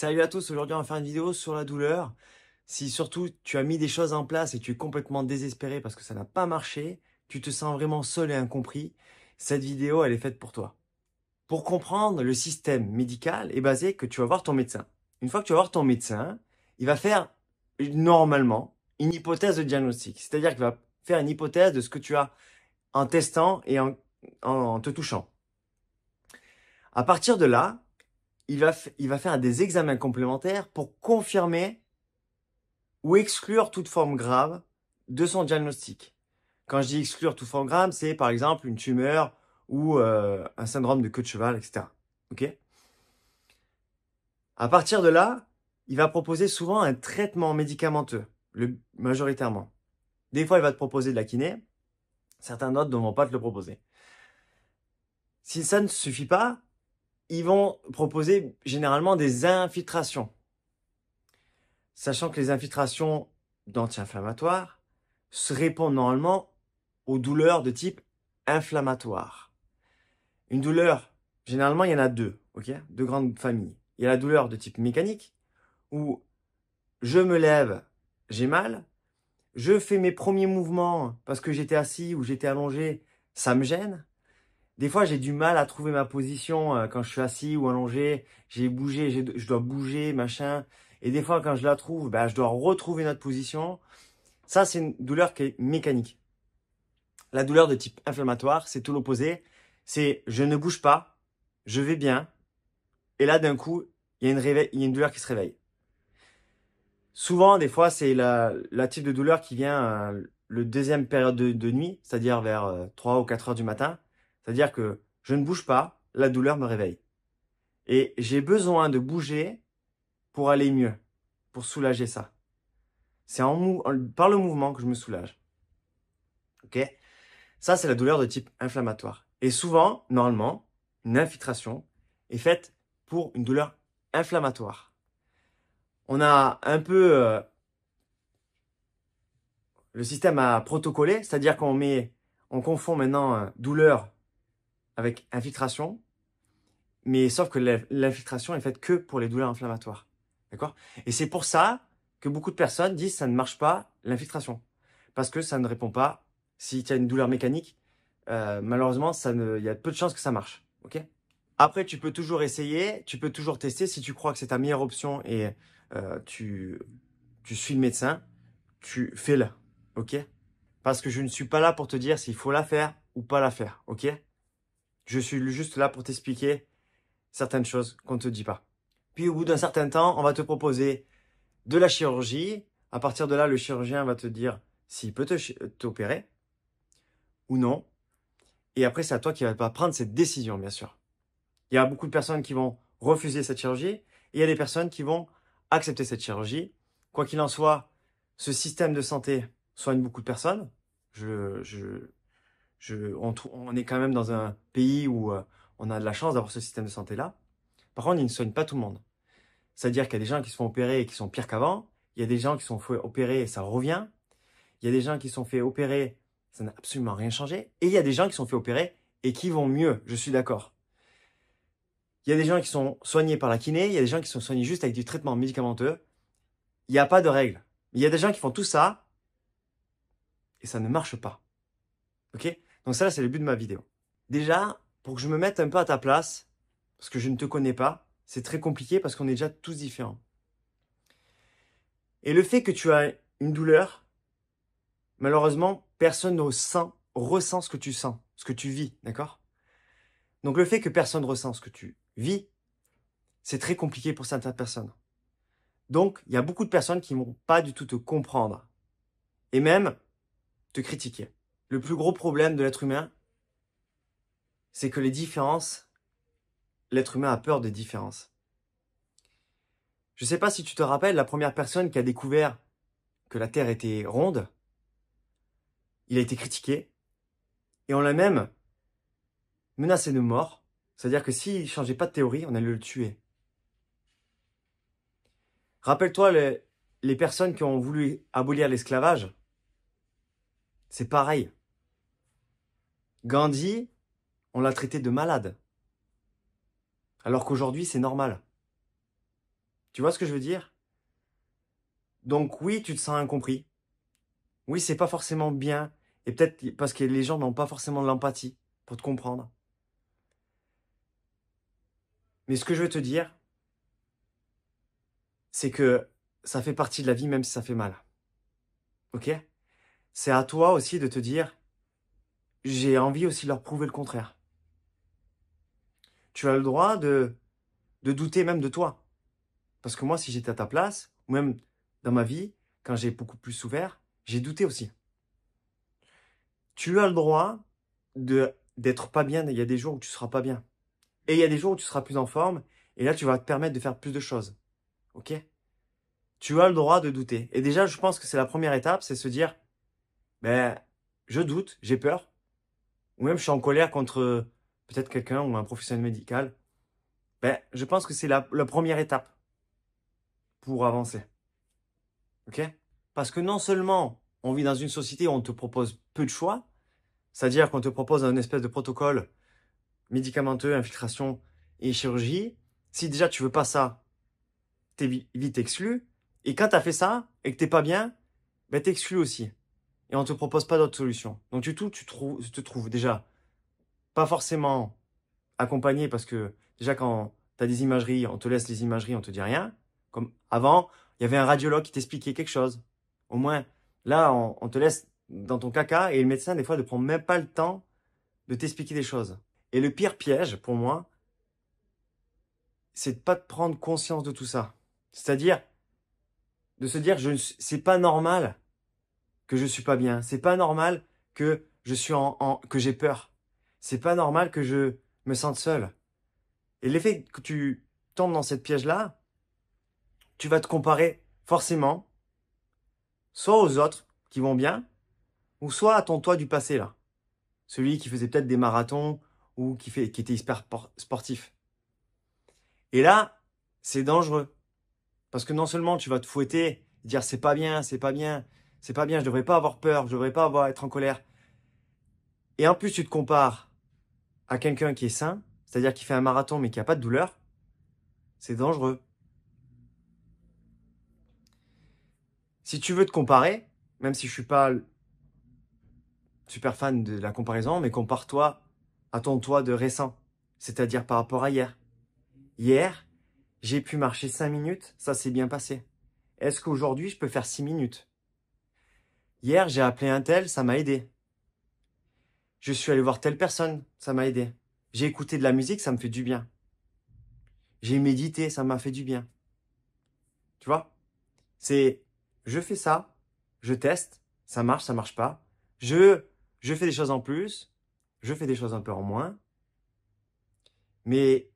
Salut à tous, aujourd'hui on va faire une vidéo sur la douleur. Si surtout tu as mis des choses en place et tu es complètement désespéré parce que ça n'a pas marché, tu te sens vraiment seul et incompris, cette vidéo elle est faite pour toi. Pour comprendre le système médical est basé que tu vas voir ton médecin. Une fois que tu vas voir ton médecin, il va faire normalement une hypothèse de diagnostic. C'est-à-dire qu'il va faire une hypothèse de ce que tu as en testant et en te touchant. À partir de là, il va faire des examens complémentaires pour confirmer ou exclure toute forme grave de son diagnostic. Quand je dis exclure toute forme grave, c'est par exemple une tumeur ou un syndrome de queue de cheval, etc. Ok? À partir de là, il va proposer souvent un traitement médicamenteux, majoritairement. Des fois, il va te proposer de la kiné, certains d'autres ne vont pas te le proposer. Si ça ne suffit pas, ils vont proposer généralement des infiltrations. Sachant que les infiltrations d'anti-inflammatoires se répondent normalement aux douleurs de type inflammatoire. Une douleur, généralement, il y en a deux, ok? Deux grandes familles. Il y a la douleur de type mécanique, où je me lève, j'ai mal, je fais mes premiers mouvements parce que j'étais assis ou j'étais allongé, ça me gêne. Des fois, j'ai du mal à trouver ma position quand je suis assis ou allongé, j'ai bougé, je dois bouger, machin. Et des fois, quand je la trouve, je dois retrouver notre position. Ça, c'est une douleur qui est mécanique. La douleur de type inflammatoire, c'est tout l'opposé. C'est je ne bouge pas, je vais bien, et là d'un coup, il y a une douleur qui se réveille. Souvent, des fois, c'est la type de douleur qui vient le deuxième période de nuit, c'est-à-dire vers 3 ou 4 heures du matin. C'est-à-dire que je ne bouge pas, la douleur me réveille. Et j'ai besoin de bouger pour aller mieux, pour soulager ça. C'est par le mouvement que je me soulage. Ok? Ça, c'est la douleur de type inflammatoire. Et souvent, normalement, une infiltration est faite pour une douleur inflammatoire. On a un peu le système à protocoler, c'est-à-dire on confond maintenant douleur avec infiltration, mais sauf que l'infiltration est faite que pour les douleurs inflammatoires. D'accord? Et c'est pour ça que beaucoup de personnes disent que ça ne marche pas l'infiltration. Parce que ça ne répond pas. Si tu as une douleur mécanique, malheureusement, il y a peu de chances que ça marche. Ok? Après, tu peux toujours essayer, tu peux toujours tester. Si tu crois que c'est ta meilleure option et tu suis le médecin, tu fais-le. Ok? Parce que je ne suis pas là pour te dire s'il faut la faire ou pas la faire. Ok? Je suis juste là pour t'expliquer certaines choses qu'on ne te dit pas. Puis au bout d'un certain temps, on va te proposer de la chirurgie. À partir de là, le chirurgien va te dire s'il peut t'opérer ou non. Et après, c'est à toi qui vas prendre cette décision, bien sûr. Il y a beaucoup de personnes qui vont refuser cette chirurgie et il y a des personnes qui vont accepter cette chirurgie. Quoi qu'il en soit, ce système de santé soigne beaucoup de personnes. On est quand même dans un pays où on a de la chance d'avoir ce système de santé-là. Par contre, il ne soigne pas tout le monde. C'est-à-dire qu'il y a des gens qui se font opérer et qui sont pires qu'avant. Il y a des gens qui se sont fait opérer et ça revient. Il y a des gens qui se sont fait opérer, ça n'a absolument rien changé. Et il y a des gens qui se sont fait opérer et qui vont mieux, je suis d'accord. Il y a des gens qui sont soignés par la kiné, il y a des gens qui sont soignés juste avec du traitement médicamenteux. Il n'y a pas de règle. Il y a des gens qui font tout ça et ça ne marche pas. Ok? Donc ça, c'est le but de ma vidéo. Déjà, pour que je me mette un peu à ta place, parce que je ne te connais pas, c'est très compliqué parce qu'on est déjà tous différents. Et le fait que tu as une douleur, malheureusement, personne ne ressent ce que tu sens, ce que tu vis, d'accord? Donc le fait que personne ne ressent ce que tu vis, c'est très compliqué pour certaines personnes. Donc, il y a beaucoup de personnes qui ne vont pas du tout te comprendre et même te critiquer. Le plus gros problème de l'être humain, c'est que l'être humain a peur des différences. Je ne sais pas si tu te rappelles, la première personne qui a découvert que la Terre était ronde, il a été critiqué et on l'a même menacé de mort. C'est-à-dire que s'il ne changeait pas de théorie, on allait le tuer. Rappelle-toi les personnes qui ont voulu abolir l'esclavage. C'est pareil. Gandhi, on l'a traité de malade. Alors qu'aujourd'hui, c'est normal. Tu vois ce que je veux dire? Donc oui, tu te sens incompris. Oui, c'est pas forcément bien. Et peut-être parce que les gens n'ont pas forcément de l'empathie pour te comprendre. Mais ce que je veux te dire, c'est que ça fait partie de la vie, même si ça fait mal. Ok? C'est à toi aussi de te dire, j'ai envie aussi de leur prouver le contraire. Tu as le droit de douter même de toi. Parce que moi, si j'étais à ta place, ou même dans ma vie, quand j'ai beaucoup plus souffert, j'ai douté aussi. Tu as le droit d'être pas bien. Il y a des jours où tu seras pas bien. Et il y a des jours où tu seras plus en forme. Et là, tu vas te permettre de faire plus de choses. Ok? Tu as le droit de douter. Et déjà, je pense que c'est la première étape, c'est se dire, ben, je doute, j'ai peur. Ou même je suis en colère contre peut-être quelqu'un ou un professionnel médical. Ben, je pense que c'est la première étape pour avancer. Ok? Parce que non seulement on vit dans une société où on te propose peu de choix, c'est-à-dire qu'on te propose un espèce de protocole médicamenteux, infiltration et chirurgie. Si déjà tu veux pas ça, t'es vite exclu. Et quand t'as fait ça et que t'es pas bien, ben t'es exclu aussi. Et on te propose pas d'autres solutions. Donc tu te trouves déjà pas forcément accompagné parce que déjà quand t'as des imageries, on te laisse les imageries, on te dit rien. Comme avant, il y avait un radiologue qui t'expliquait quelque chose. Au moins, là, on te laisse dans ton caca et le médecin, des fois, ne prend même pas le temps de t'expliquer des choses. Et le pire piège, pour moi, c'est de pas de prendre conscience de tout ça. C'est-à-dire de se dire, c'est pas normal que je suis pas bien. C'est pas normal que je suis que j'ai peur. C'est pas normal que je me sente seul. Et l'effet que tu tombes dans cette piège-là, tu vas te comparer forcément, soit aux autres qui vont bien, ou soit à ton toi du passé là. Celui qui faisait peut-être des marathons ou qui était hyper sportif. Et là, c'est dangereux. Parce que non seulement tu vas te fouetter, dire c'est pas bien, c'est pas bien, c'est pas bien, je devrais pas avoir peur, je devrais pas être en colère. Et en plus, tu te compares à quelqu'un qui est sain, c'est-à-dire qui fait un marathon mais qui a pas de douleur. C'est dangereux. Si tu veux te comparer, même si je suis pas super fan de la comparaison, mais compare-toi à ton toi de récent, c'est-à-dire par rapport à hier. Hier, j'ai pu marcher 5 minutes, ça s'est bien passé. Est-ce qu'aujourd'hui, je peux faire 6 minutes? Hier, j'ai appelé un tel, ça m'a aidé. Je suis allé voir telle personne, ça m'a aidé. J'ai écouté de la musique, ça me fait du bien. J'ai médité, ça m'a fait du bien. Tu vois? C'est, je fais ça, je teste, ça marche pas. Je fais des choses en plus, je fais des choses un peu en moins, mais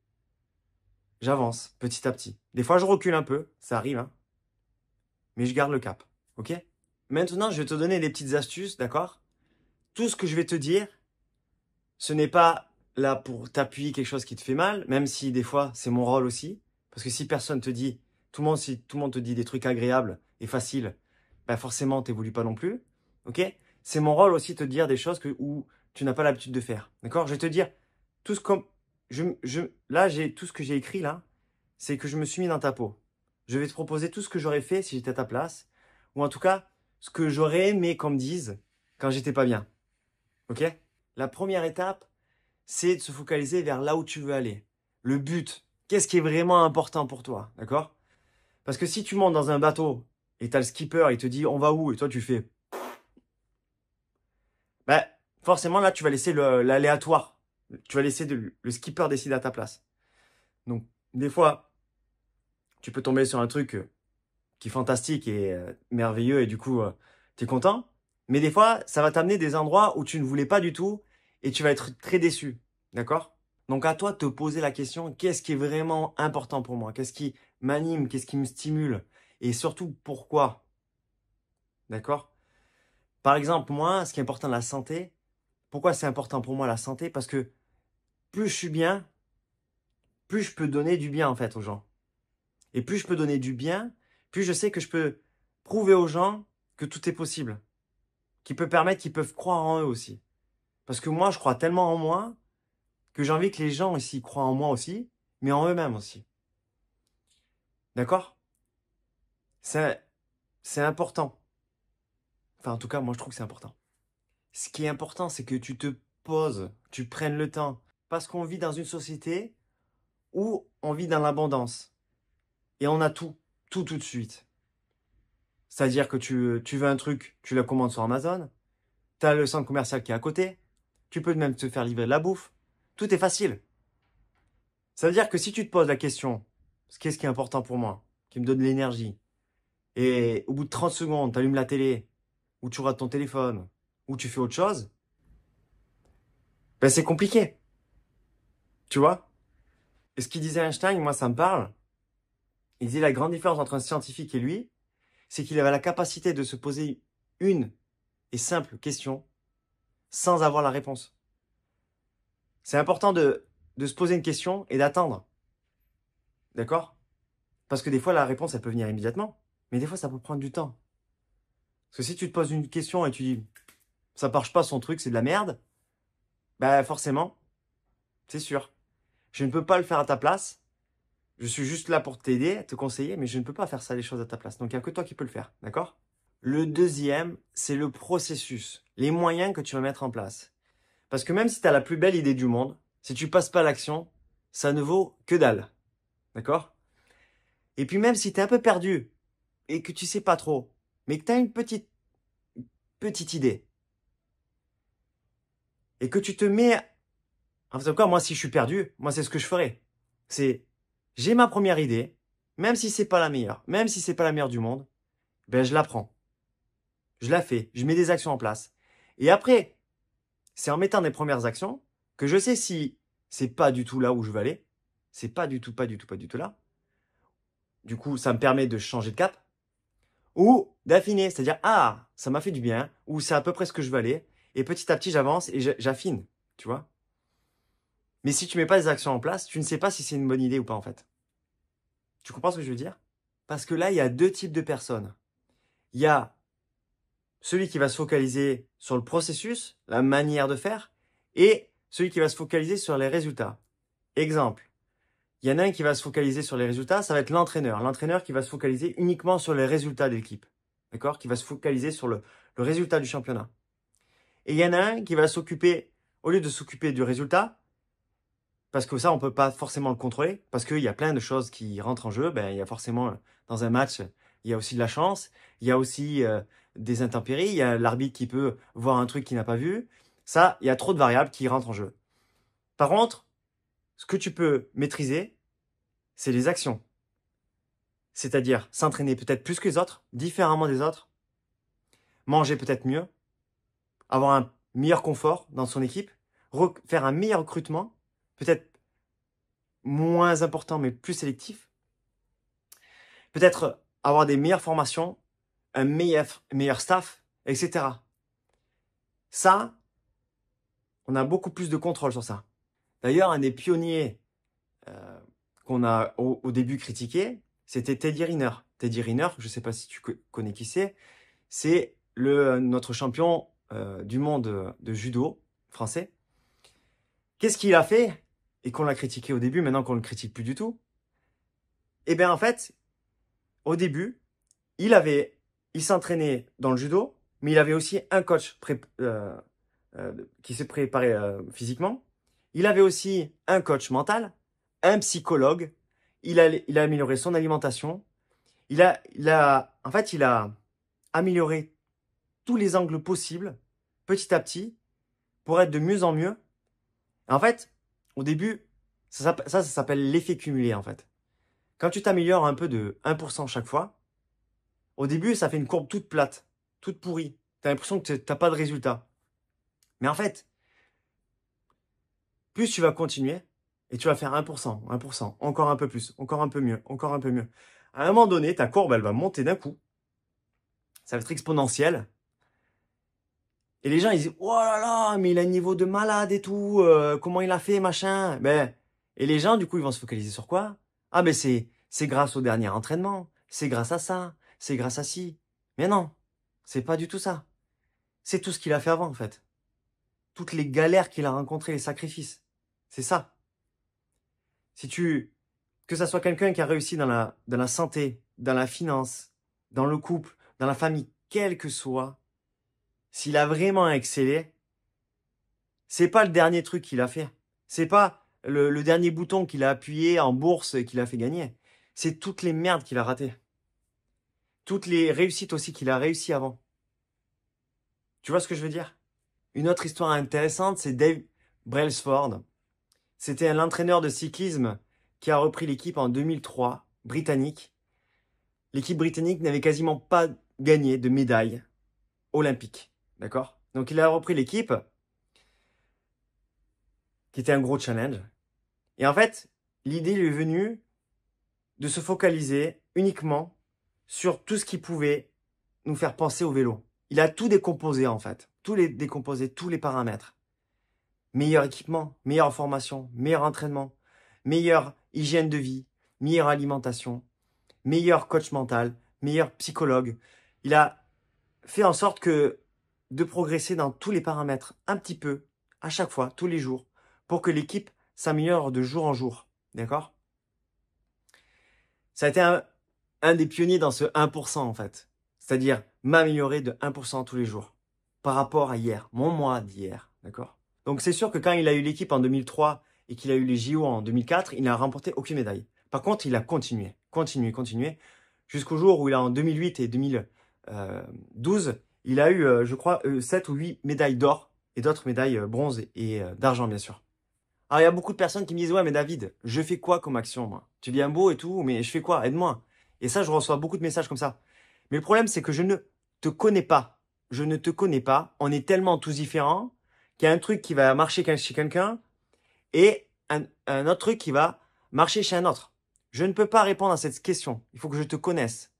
j'avance petit à petit. Des fois, je recule un peu, ça arrive, hein, mais je garde le cap. Ok? Maintenant, je vais te donner des petites astuces, d'accord? Tout ce que je vais te dire, ce n'est pas là pour t'appuyer quelque chose qui te fait mal, même si des fois, c'est mon rôle aussi. Parce que si personne te dit, si tout le monde te dit des trucs agréables et faciles, bah forcément, t'évolues pas non plus. Ok? C'est mon rôle aussi de te dire des choses où tu n'as pas l'habitude de faire. D'accord? Je vais te dire tout ce comme, là, tout ce que j'ai écrit là, c'est que je me suis mis dans ta peau. Je vais te proposer tout ce que j'aurais fait si j'étais à ta place, ou en tout cas, ce que j'aurais aimé qu'on me dise quand j'étais pas bien. Ok? La première étape, c'est de se focaliser vers là où tu veux aller. Le but, qu'est-ce qui est vraiment important pour toi, d'accord? Parce que si tu montes dans un bateau et t'as le skipper, il te dit on va où? Et toi tu fais, bah forcément là tu vas laisser l'aléatoire. Tu vas laisser le skipper décider à ta place. Donc des fois, tu peux tomber sur un truc qui est fantastique et merveilleux et du coup t'es content. Mais des fois, ça va t'amener des endroits où tu ne voulais pas du tout et tu vas être très déçu, d'accord? Donc à toi de te poser la question, qu'est-ce qui est vraiment important pour moi? Qu'est-ce qui m'anime? Qu'est-ce qui me stimule? Et surtout, pourquoi? D'accord? Par exemple, moi, ce qui est important la santé, pourquoi c'est important pour moi la santé? Parce que plus je suis bien, plus je peux donner du bien en fait aux gens. Et plus je peux donner du bien, plus je sais que je peux prouver aux gens que tout est possible. Qu'ils peuvent croire en eux aussi. Parce que moi, je crois tellement en moi que j'ai envie que les gens ici croient en moi aussi, mais en eux-mêmes aussi. D'accord? C'est important. Enfin, en tout cas, moi, je trouve que c'est important. Ce qui est important, c'est que tu te poses, tu prennes le temps. Parce qu'on vit dans une société où on vit dans l'abondance. Et on a tout, tout de suite. C'est-à-dire que tu veux un truc, tu le commandes sur Amazon, tu as le centre commercial qui est à côté, tu peux même te faire livrer de la bouffe. Tout est facile. Ça veut dire que si tu te poses la question, qu'est-ce qui est important pour moi, qui me donne de l'énergie, et au bout de 30 secondes, tu allumes la télé, ou tu rates ton téléphone, ou tu fais autre chose, ben c'est compliqué. Tu vois? Et ce qu'il disait Einstein, moi ça me parle. Il disait la grande différence entre un scientifique et lui, c'est qu'il avait la capacité de se poser une et simple question sans avoir la réponse. C'est important de se poser une question et d'attendre. D'accord? Parce que des fois, la réponse, elle peut venir immédiatement. Mais des fois, ça peut prendre du temps. Parce que si tu te poses une question et tu dis, ça marche pas son truc, c'est de la merde, bah forcément, c'est sûr. Je ne peux pas le faire à ta place. Je suis juste là pour t'aider, te conseiller, mais je ne peux pas faire ça les choses à ta place. Donc, il n'y a que toi qui peux le faire. D'accord? Le deuxième, c'est le processus. Les moyens que tu vas mettre en place. Parce que même si tu as la plus belle idée du monde, si tu passes pas à l'action, ça ne vaut que dalle. D'accord? Et puis même si tu es un peu perdu et que tu sais pas trop, mais que tu as une petite idée et que tu te mets... En tout cas, moi, si je suis perdu, moi, c'est ce que je ferais. C'est, j'ai ma première idée, même si c'est pas la meilleure, même si c'est pas la meilleure du monde, ben, je la prends. Je la fais. Je mets des actions en place. Et après, c'est en mettant des premières actions que je sais si c'est pas du tout là où je veux aller. C'est pas du tout, pas du tout, pas du tout là. Du coup, ça me permet de changer de cap. Ou d'affiner, c'est-à-dire, ah, ça m'a fait du bien, ou c'est à peu près ce que je veux aller, et petit à petit, j'avance et j'affine, tu vois. Mais si tu mets pas des actions en place, tu ne sais pas si c'est une bonne idée ou pas, en fait. Tu comprends ce que je veux dire? Parce que là, il y a deux types de personnes. Il y a celui qui va se focaliser sur le processus, la manière de faire, et celui qui va se focaliser sur les résultats. Exemple, il y en a un qui va se focaliser sur les résultats, ça va être l'entraîneur. L'entraîneur qui va se focaliser uniquement sur les résultats de l'équipe. D'accord? Qui va se focaliser sur le résultat du championnat. Et il y en a un qui va s'occuper, au lieu de s'occuper du résultat, parce que ça, on peut pas forcément le contrôler, parce qu'il y a plein de choses qui rentrent en jeu. Ben, il y a forcément, dans un match, il y a aussi de la chance, il y a aussi des intempéries, il y a l'arbitre qui peut voir un truc qu'il n'a pas vu. Ça, il y a trop de variables qui rentrent en jeu. Par contre, ce que tu peux maîtriser, c'est les actions. C'est-à-dire s'entraîner peut-être plus que les autres, différemment des autres, manger peut-être mieux, avoir un meilleur confort dans son équipe, faire un meilleur recrutement, peut-être moins important mais plus sélectif, peut-être avoir des meilleures formations, un meilleur staff, etc. Ça, on a beaucoup plus de contrôle sur ça. D'ailleurs, un des pionniers qu'on a au début critiqué, c'était Teddy Riner. Teddy Riner, je ne sais pas si tu connais qui c'est notre champion du monde de judo français. Qu'est-ce qu'il a fait et qu'on l'a critiqué au début, maintenant qu'on ne le critique plus du tout? Eh bien, en fait, au début, il s'entraînait dans le judo, mais il avait aussi un coach qui se préparait physiquement. Il avait aussi un coach mental, un psychologue. Il a amélioré son alimentation. En fait, il a amélioré tous les angles possibles, petit à petit, pour être de mieux en mieux. En fait, au début, ça s'appelle l'effet cumulé, en fait. Quand tu t'améliores un peu de 1% chaque fois, au début, ça fait une courbe toute plate, toute pourrie. Tu as l'impression que tu n'as pas de résultat. Mais en fait, plus tu vas continuer, et tu vas faire 1%, encore un peu plus, encore un peu mieux, encore un peu mieux. À un moment donné, ta courbe, elle va monter d'un coup. Ça va être exponentiel. Et les gens, ils disent, oh là là, mais il a un niveau de malade et tout, comment il a fait, machin. Et les gens, du coup, ils vont se focaliser sur quoi? Ah, mais c'est grâce au dernier entraînement, c'est grâce à ça, c'est grâce à ci. Mais non, c'est pas du tout ça. C'est tout ce qu'il a fait avant, en fait. Toutes les galères qu'il a rencontrées, les sacrifices. C'est ça. Si tu que ça soit quelqu'un qui a réussi dans la santé, dans la finance, dans le couple, dans la famille, quel que soit, s'il a vraiment excellé, c'est pas le dernier truc qu'il a fait. C'est pas le dernier bouton qu'il a appuyé en bourse et qu'il a fait gagner. C'est toutes les merdes qu'il a ratées. Toutes les réussites aussi qu'il a réussi avant. Tu vois ce que je veux dire? Une autre histoire intéressante, c'est Dave Brailsford. C'était l'entraîneur de cyclisme qui a repris l'équipe en 2003, britannique. L'équipe britannique n'avait quasiment pas gagné de médaille olympique. D'accord? Donc il a repris l'équipe, qui était un gros challenge. Et en fait, l'idée lui est venue de se focaliser uniquement sur tout ce qui pouvait nous faire penser au vélo. Il a tout décomposé en fait. Tout les décomposé, tous les paramètres. Meilleur équipement, meilleure formation, meilleur entraînement, meilleure hygiène de vie, meilleure alimentation, meilleur coach mental, meilleur psychologue. Il a fait en sorte de progresser dans tous les paramètres, un petit peu, à chaque fois, tous les jours, pour que l'équipe s'améliore de jour en jour. D'accord? Ça a été un des pionniers dans ce 1% en fait. C'est-à-dire m'améliorer de 1% tous les jours par rapport à hier, mon mois d'hier. D'accord? Donc c'est sûr que quand il a eu l'équipe en 2003 et qu'il a eu les JO en 2004, il n'a remporté aucune médaille. Par contre, il a continué, jusqu'au jour où il a en 2008 et 2012, il a eu, je crois, 7 ou 8 médailles d'or et d'autres médailles bronze et d'argent, bien sûr. Alors, il y a beaucoup de personnes qui me disent, ouais, mais David, je fais quoi comme action, moi? Tu viens beau et tout, mais je fais quoi? Aide-moi. Et ça, je reçois beaucoup de messages comme ça. Mais le problème, c'est que je ne te connais pas. Je ne te connais pas. On est tellement tous différents qu'il y a un truc qui va marcher chez quelqu'un et un autre truc qui va marcher chez un autre. Je ne peux pas répondre à cette question. Il faut que je te connaisse.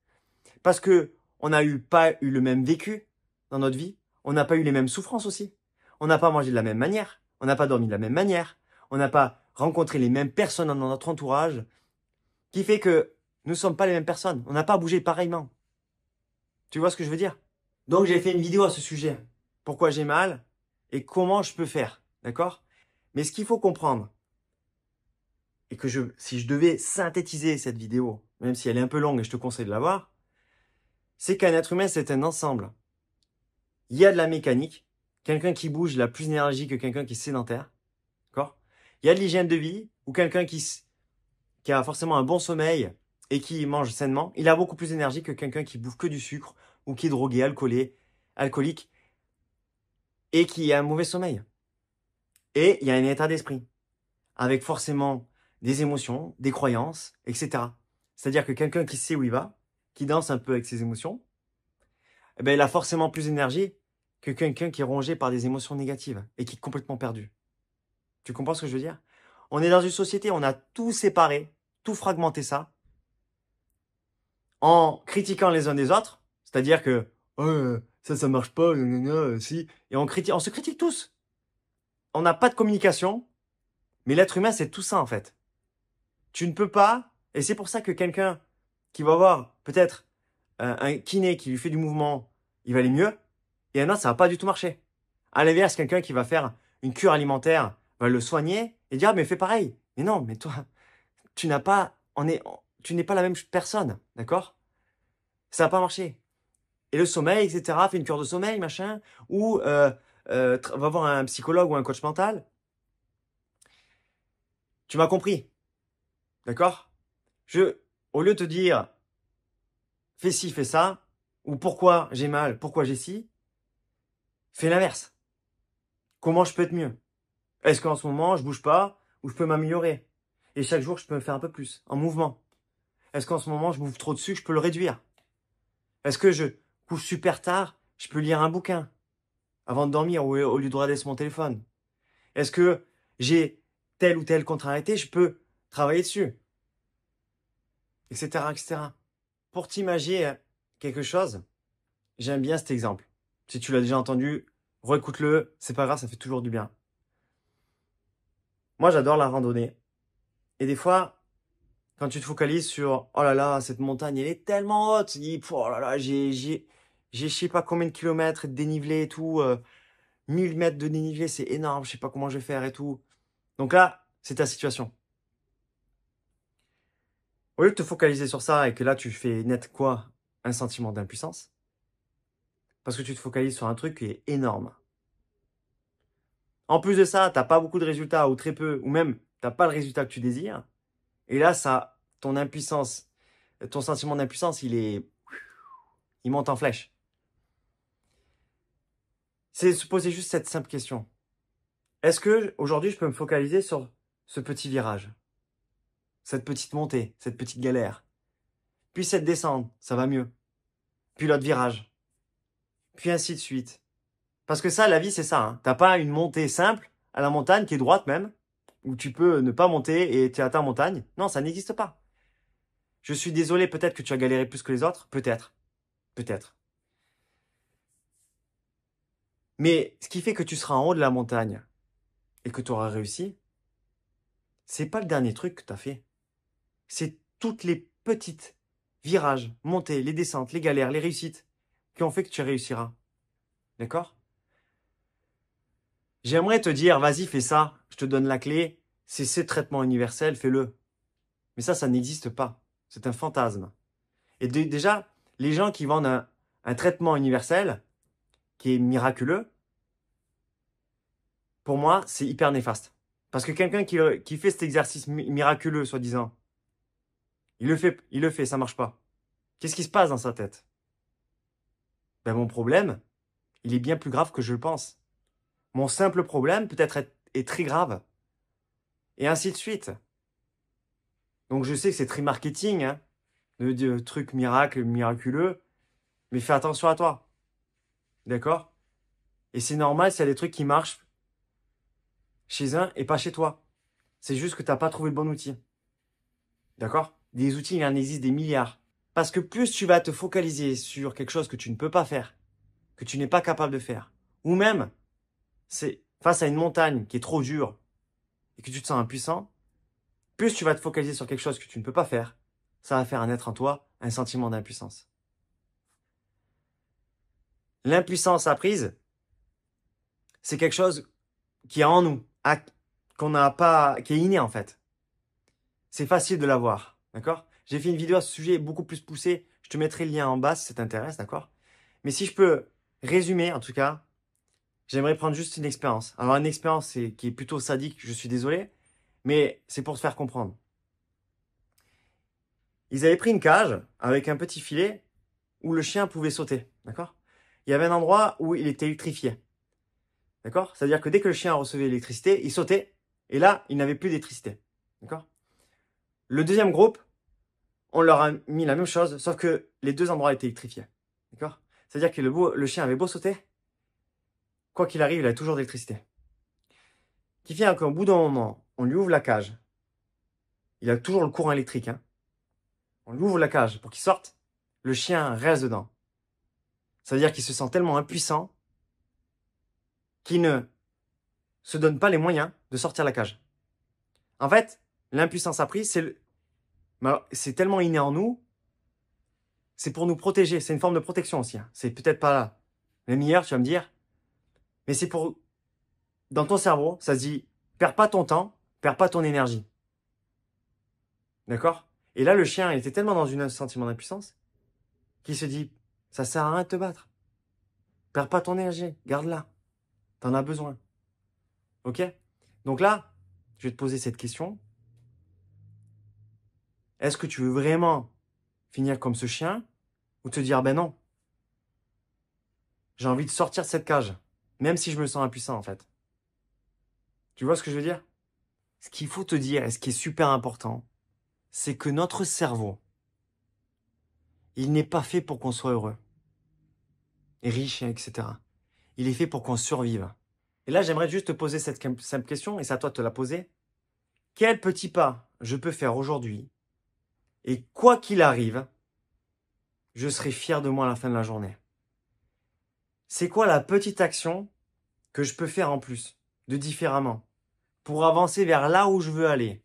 Parce que on n'a pas eu le même vécu dans notre vie. On n'a pas eu les mêmes souffrances aussi. On n'a pas mangé de la même manière. On n'a pas dormi de la même manière. On n'a pas rencontré les mêmes personnes dans notre entourage. Qui fait que nous ne sommes pas les mêmes personnes. On n'a pas bougé pareillement. Tu vois ce que je veux dire? Donc j'ai fait une vidéo à ce sujet. Pourquoi j'ai mal et comment je peux faire. D'accord? Mais ce qu'il faut comprendre, et que si je devais synthétiser cette vidéo, même si elle est un peu longue et je te conseille de la voir, c'est qu'un être humain, c'est un ensemble. Il y a de la mécanique. Quelqu'un qui bouge, il a plus d'énergie que quelqu'un qui est sédentaire. D'accord? Il y a de l'hygiène de vie, ou quelqu'un qui a forcément un bon sommeil et qui mange sainement, il a beaucoup plus d'énergie que quelqu'un qui bouffe que du sucre ou qui est drogué, alcoolique et qui a un mauvais sommeil. Et il y a un état d'esprit avec forcément des émotions, des croyances, etc. C'est-à-dire que quelqu'un qui sait où il va, qui danse un peu avec ses émotions, eh ben, il a forcément plus d'énergie que quelqu'un qui est rongé par des émotions négatives et qui est complètement perdu. Tu comprends ce que je veux dire? On est dans une société, on a tout séparé, tout fragmenté ça, en critiquant les uns des autres, c'est-à-dire que oh, ça marche pas, si, et on se critique tous. On n'a pas de communication, mais l'être humain c'est tout ça en fait. Tu ne peux pas, et c'est pour ça que quelqu'un qui va voir peut-être un kiné qui lui fait du mouvement, il va aller mieux, et un autre ça va pas du tout marcher. À l'inverse, quelqu'un qui va faire une cure alimentaire va le soigner et dire ah, mais fais pareil. Mais non, mais toi, tu n'es pas la même personne, d'accord? Ça va pas marcher. Et le sommeil, etc. Fais une cure de sommeil, machin, ou va voir un psychologue ou un coach mental. Tu m'as compris, d'accord? Au lieu de te dire fais ci, fais ça, ou pourquoi j'ai mal, pourquoi j'ai ci, fais l'inverse. Comment je peux être mieux? Est-ce qu'en ce moment je bouge pas ou je peux m'améliorer? Et chaque jour je peux me faire un peu plus en mouvement. Est-ce qu'en ce moment je bouffe trop de sucre, je peux le réduire? Est-ce que je couche super tard, je peux lire un bouquin avant de dormir au lieu de regarder sur mon téléphone? Est-ce que j'ai telle ou telle contrariété, je peux travailler dessus, etc., etc. Pour t'imaginer quelque chose, j'aime bien cet exemple. Si tu l'as déjà entendu, réécoute-le, c'est pas grave, ça fait toujours du bien. Moi, j'adore la randonnée. Et des fois, quand tu te focalises sur oh là là, cette montagne, elle est tellement haute, oh là là, j'ai je sais pas combien de kilomètres de dénivelé et tout, 1000 mètres de dénivelé, c'est énorme, je sais pas comment je vais faire et tout. Donc là, c'est ta situation. Au lieu de te focaliser sur ça et que là, tu fais naître quoi? Un sentiment d'impuissance. Parce que tu te focalises sur un truc qui est énorme. En plus de ça, t'as pas beaucoup de résultats ou très peu, ou même t'as pas le résultat que tu désires. Et là, ça, ton impuissance, ton sentiment d'impuissance, il monte en flèche. C'est se poser juste cette simple question. Est-ce que aujourd'hui, je peux me focaliser sur ce petit virage, cette petite montée, cette petite galère, puis cette descente, ça va mieux, puis l'autre virage, puis ainsi de suite. Parce que ça, la vie, c'est ça. Hein. T'as pas une montée simple à la montagne qui est droite même, où tu peux ne pas monter et tu es à ta montagne. Non, ça n'existe pas. Je suis désolé, peut-être que tu as galéré plus que les autres, peut-être, peut-être. Mais ce qui fait que tu seras en haut de la montagne et que tu auras réussi, c'est pas le dernier truc que tu as fait. C'est toutes les petites virages, montées, les descentes, les galères, les réussites qui ont fait que tu réussiras. D'accord? J'aimerais te dire, vas-y, fais ça, je te donne la clé, c'est ce traitement universel, fais-le. Mais ça n'existe pas. C'est un fantasme. Et déjà, les gens qui vendent un traitement universel qui est miraculeux, pour moi, c'est hyper néfaste. Parce que quelqu'un qui fait cet exercice miraculeux, soi-disant, il le fait, ça marche pas. Qu'est-ce qui se passe dans sa tête? Ben, mon problème, il est bien plus grave que je le pense. Mon simple problème peut-être est très grave. Et ainsi de suite. Donc je sais que c'est très marketing, hein, de trucs miraculeux, mais fais attention à toi. D'accord? Et c'est normal s'il y a des trucs qui marchent chez un et pas chez toi. C'est juste que tu n'as pas trouvé le bon outil. D'accord? Des outils, il en existe des milliards. Parce que plus tu vas te focaliser sur quelque chose que tu ne peux pas faire, que tu n'es pas capable de faire, ou même c'est face à une montagne qui est trop dure et que tu te sens impuissant, plus tu vas te focaliser sur quelque chose que tu ne peux pas faire, ça va faire naître en toi un sentiment d'impuissance. L'impuissance apprise, c'est quelque chose qui est en nous, qu'on n'a pas, qui est inné en fait. C'est facile de l'avoir, d'accord? J'ai fait une vidéo à ce sujet beaucoup plus poussée. Je te mettrai le lien en bas si ça t'intéresse, d'accord? Mais si je peux résumer, en tout cas, j'aimerais prendre juste une expérience. Alors une expérience qui est plutôt sadique, je suis désolé, mais c'est pour te faire comprendre. Ils avaient pris une cage avec un petit filet où le chien pouvait sauter, d'accord? Il y avait un endroit où il était électrifié, d'accord? C'est-à-dire que dès que le chien recevait l'électricité, il sautait, et là, il n'avait plus d'électricité, d'accord? Le deuxième groupe, on leur a mis la même chose, sauf que les deux endroits étaient électrifiés, d'accord? C'est-à-dire que le chien avait beau sauter, quoi qu'il arrive, il a toujours d'électricité. Qui fait qu'au bout d'un moment, on lui ouvre la cage, il a toujours le courant électrique, hein? On lui ouvre la cage pour qu'il sorte, le chien reste dedans. Ça veut dire qu'il se sent tellement impuissant qu'il ne se donne pas les moyens de sortir la cage. En fait, l'impuissance apprise, c'est tellement inné en nous, c'est pour nous protéger, c'est une forme de protection aussi. Hein. C'est peut-être pas le meilleur, tu vas me dire, mais c'est pour, dans ton cerveau, ça se dit, perds pas ton temps, perds pas ton énergie. D'accord? Et là, le chien, il était tellement dans un sentiment d'impuissance qu'il se dit, ça sert à rien de te battre. Perds pas ton énergie, garde-la. T'en as besoin. Ok? Donc là, je vais te poser cette question. Est-ce que tu veux vraiment finir comme ce chien ou te dire, ben non, j'ai envie de sortir de cette cage, même si je me sens impuissant en fait. Tu vois ce que je veux dire? Ce qu'il faut te dire et ce qui est super important, c'est que notre cerveau, il n'est pas fait pour qu'on soit heureux, et riche, etc. Il est fait pour qu'on survive. Et là, j'aimerais juste te poser cette simple question, et c'est à toi de te la poser. Quel petit pas je peux faire aujourd'hui, et quoi qu'il arrive, je serai fier de moi à la fin de la journée? C'est quoi la petite action que je peux faire en plus, de différemment, pour avancer vers là où je veux aller?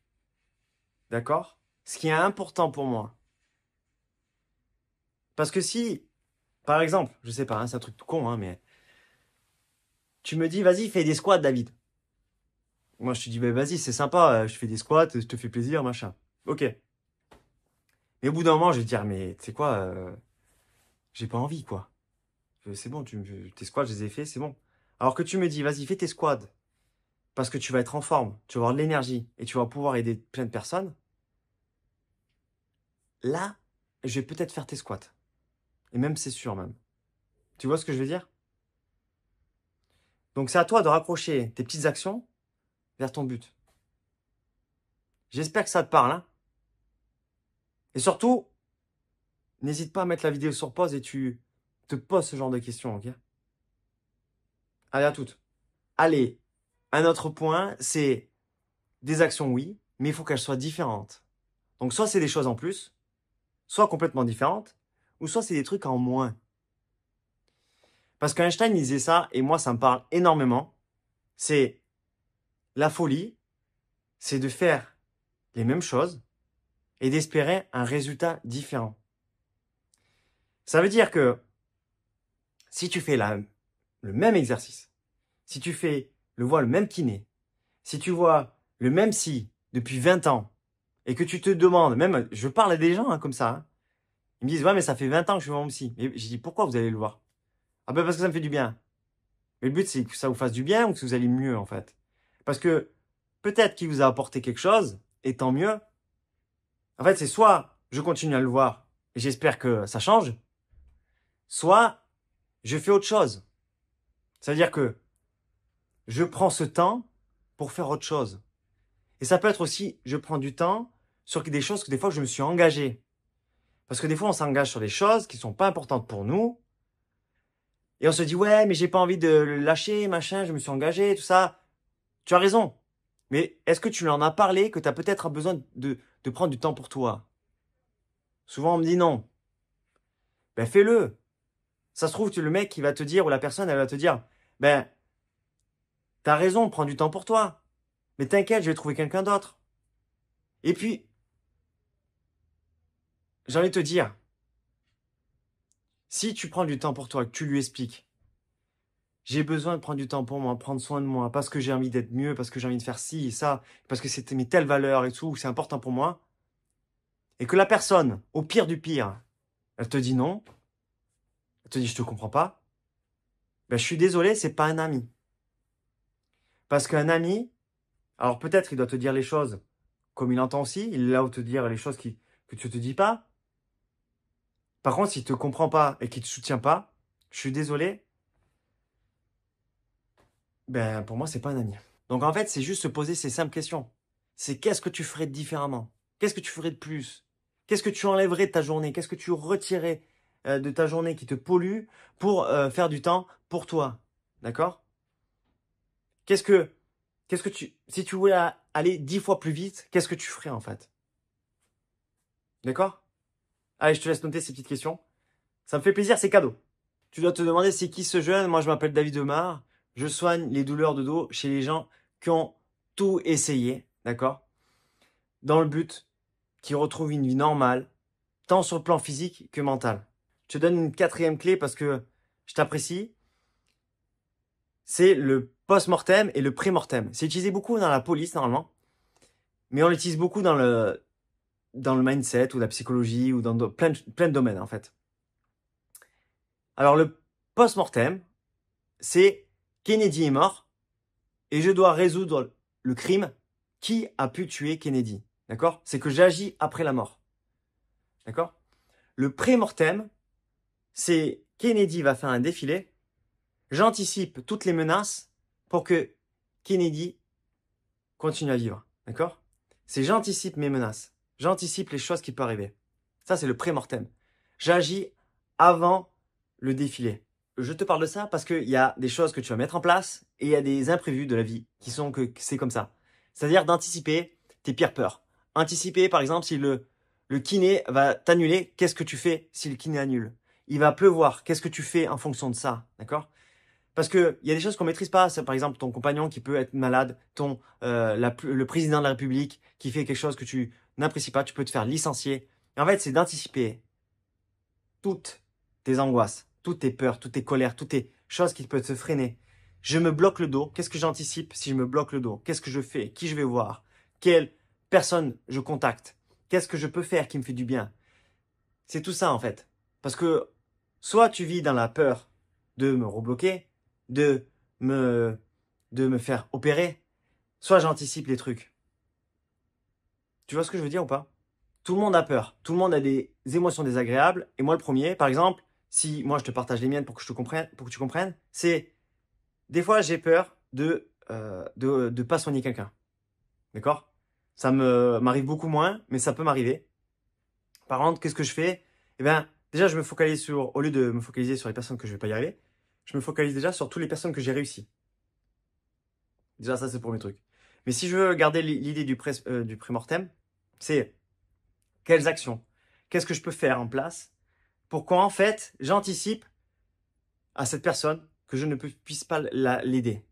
D'accord? Ce qui est important pour moi. Parce que si, par exemple, je sais pas, hein, c'est un truc tout con, hein, mais tu me dis, vas-y, fais des squats, David. Moi, je te dis, bah, vas-y, c'est sympa, je fais des squats, je te fais plaisir, machin. Ok. Mais au bout d'un moment, je vais dire, mais tu sais quoi, j'ai pas envie, quoi. C'est bon, tes squats, je les ai fait, c'est bon. Alors que tu me dis, vas-y, fais tes squats, parce que tu vas être en forme, tu vas avoir de l'énergie, et tu vas pouvoir aider plein de personnes. Là, je vais peut-être faire tes squats. Et même, c'est sûr, même. Tu vois ce que je veux dire? Donc, c'est à toi de raccrocher tes petites actions vers ton but. J'espère que ça te parle, hein. Et surtout, n'hésite pas à mettre la vidéo sur pause et tu te poses ce genre de questions, ok? Allez, à toutes. Allez, un autre point, c'est des actions, oui, mais il faut qu'elles soient différentes. Donc, soit c'est des choses en plus, soit complètement différentes, ou soit c'est des trucs en moins. Parce qu'Einstein il disait ça, et moi, ça me parle énormément. C'est la folie, c'est de faire les mêmes choses et d'espérer un résultat différent. Ça veut dire que si tu fais le même exercice, si tu vois le même kiné, si tu vois le même psy depuis 20 ans, et que tu te demandes, même, je parle à des gens comme ça, hein, ils me disent, ouais, mais ça fait 20 ans que je suis mon psy. Et je dis, pourquoi vous allez le voir? Ah ben parce que ça me fait du bien. Mais le but, c'est que ça vous fasse du bien ou que vous allez mieux, en fait. Parce que peut-être qu'il vous a apporté quelque chose, et tant mieux. En fait, c'est soit je continue à le voir, et j'espère que ça change, soit je fais autre chose. Ça veut dire que je prends ce temps pour faire autre chose. Et ça peut être aussi, je prends du temps sur des choses que des fois je me suis engagé. Parce que des fois on s'engage sur des choses qui sont pas importantes pour nous. Et on se dit, ouais, mais j'ai pas envie de le lâcher, machin, je me suis engagé, tout ça. Tu as raison. Mais est-ce que tu lui en as parlé, que tu as peut-être besoin de prendre du temps pour toi? Souvent on me dit non. Ben fais-le. Ça se trouve, tu le mec qui va te dire, ou la personne, elle va te dire, ben, t'as raison, prends du temps pour toi. Mais t'inquiète, je vais trouver quelqu'un d'autre. Et puis, j'ai envie de te dire, si tu prends du temps pour toi, que tu lui expliques, j'ai besoin de prendre du temps pour moi, prendre soin de moi, parce que j'ai envie d'être mieux, parce que j'ai envie de faire ci et ça, parce que c'était mes telles valeurs et tout, c'est important pour moi, et que la personne, au pire du pire, elle te dit non, elle te dit je te comprends pas, ben je suis désolé, c'est pas un ami. Parce qu'un ami, alors peut-être il doit te dire les choses comme il entend aussi, il est là où te dire les choses que tu te dis pas. Par contre, s'il te comprend pas et qu'il te soutient pas, je suis désolé, ben pour moi c'est pas un ami. Donc en fait, c'est juste se poser ces simples questions. C'est qu'est-ce que tu ferais différemment? Qu'est-ce que tu ferais de plus? Qu'est-ce que tu enlèverais de ta journée? Qu'est-ce que tu retirerais de ta journée qui te pollue pour faire du temps pour toi? D'accord? Qu'est-ce que si tu voulais aller 10 fois plus vite, qu'est-ce que tu ferais en fait? D'accord? Allez, je te laisse noter ces petites questions. Ça me fait plaisir, c'est cadeau. Tu dois te demander c'est qui ce jeune? Moi, je m'appelle David Demar. Je soigne les douleurs de dos chez les gens qui ont tout essayé, d'accord? Dans le but qu'ils retrouvent une vie normale, tant sur le plan physique que mental. Je te donne une quatrième clé parce que je t'apprécie. C'est le post-mortem et le pré-mortem. C'est utilisé beaucoup dans la police, normalement. Mais on l'utilise beaucoup dans le mindset ou la psychologie ou dans plein de domaines, en fait. Alors, le post-mortem, c'est Kennedy est mort et je dois résoudre le crime qui a pu tuer Kennedy. D'accord? C'est que j'agis après la mort. D'accord? Le pré-mortem, c'est Kennedy va faire un défilé. J'anticipe toutes les menaces pour que Kennedy continue à vivre. D'accord? C'est j'anticipe mes menaces. J'anticipe les choses qui peuvent arriver. Ça, c'est le pré-mortem. J'agis avant le défilé. Je te parle de ça parce qu'il y a des choses que tu vas mettre en place et il y a des imprévus de la vie qui sont que c'est comme ça. C'est-à-dire d'anticiper tes pires peurs. Anticiper, par exemple, si le kiné va t'annuler, qu'est-ce que tu fais si le kiné annule? Il va pleuvoir, qu'est-ce que tu fais en fonction de ça? D'accord? Parce que il y a des choses qu'on maîtrise pas. C'est par exemple ton compagnon qui peut être malade, le président de la République qui fait quelque chose que tu n'apprécies pas, tu peux te faire licencier. Et en fait, c'est d'anticiper toutes tes angoisses, toutes tes peurs, toutes tes colères, toutes tes choses qui peuvent te freiner. Je me bloque le dos. Qu'est-ce que j'anticipe si je me bloque le dos? Qu'est-ce que je fais? Qui je vais voir? Quelle personne je contacte? Qu'est-ce que je peux faire qui me fait du bien? C'est tout ça en fait. Parce que soit tu vis dans la peur de me rebloquer, de me, de me faire opérer, soit j'anticipe les trucs. Tu vois ce que je veux dire ou pas? Tout le monde a peur. Tout le monde a des émotions désagréables. Et moi, le premier, par exemple, si moi je te partage les miennes pour que pour que tu comprennes, c'est des fois j'ai peur de pas soigner quelqu'un. D'accord? M'arrive beaucoup moins, mais ça peut m'arriver. Par contre, qu'est-ce que je fais? Eh bien, déjà, je me focalise au lieu de me focaliser sur les personnes que je vais pas y arriver, je me focalise déjà sur toutes les personnes que j'ai réussi. Déjà, ça, c'est le premier truc. Mais si je veux garder l'idée du pré-mortem, c'est quelles actions? Qu'est-ce que je peux faire en place pour qu'en fait, j'anticipe à cette personne que je ne puisse pas l'aider?